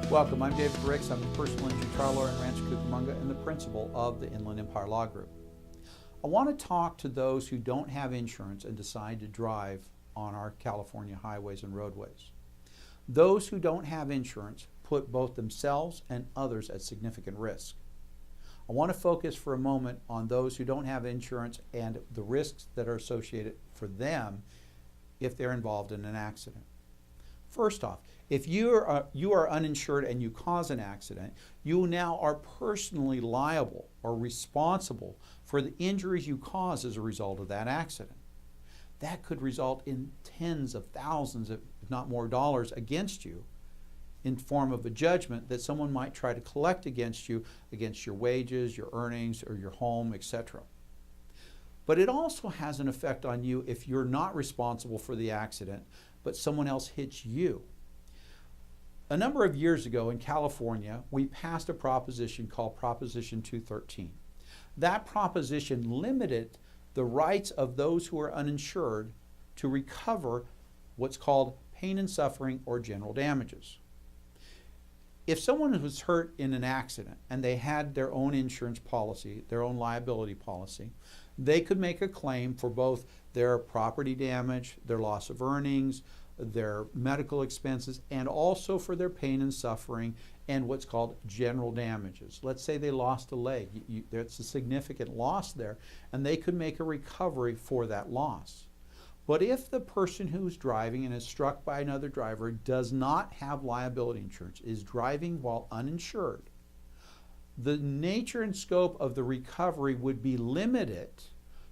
Welcome, I'm David Briggs. I'm a personal injury trial lawyer in Rancho Cucamonga and the principal of the Inland Empire Law Group. I want to talk to those who don't have insurance and decide to drive on our California highways and roadways. Those who don't have insurance put both themselves and others at significant risk. I want to focus for a moment on those who don't have insurance and the risks that are associated for them if they're involved in an accident. First off, if you are uninsured and you cause an accident, you now are personally liable or responsible for the injuries you cause as a result of that accident. That could result in tens of thousands, if not more, dollars against you in form of a judgment that someone might try to collect against you, against your wages, your earnings, or your home, etc. But it also has an effect on you if you're not responsible for the accident, but someone else hits you. A number of years ago in California, we passed a proposition called Proposition 213. That proposition limited the rights of those who are uninsured to recover what's called pain and suffering or general damages. If someone was hurt in an accident and they had their own insurance policy, their own liability policy, they could make a claim for both their property damage, their loss of earnings, their medical expenses, and also for their pain and suffering and what's called general damages. Let's say they lost a leg. There's a significant loss there, and they could make a recovery for that loss. But if the person who's driving and is struck by another driver does not have liability insurance, is driving while uninsured, the nature and scope of the recovery would be limited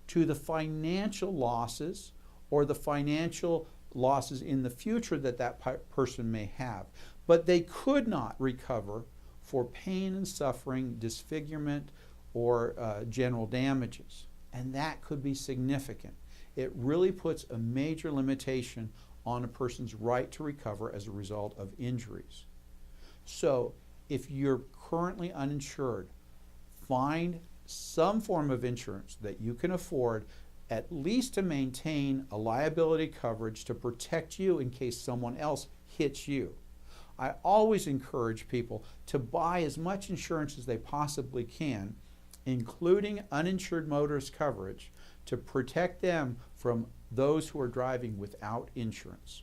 to the financial losses or the financial losses in the future that person may have. But they could not recover for pain and suffering, disfigurement, or general damages. And that could be significant. It really puts a major limitation on a person's right to recover as a result of injuries. So if you're currently uninsured, find some form of insurance that you can afford, at least to maintain a liability coverage to protect you in case someone else hits you. I always encourage people to buy as much insurance as they possibly can, including uninsured motorist coverage, to protect them from those who are driving without insurance.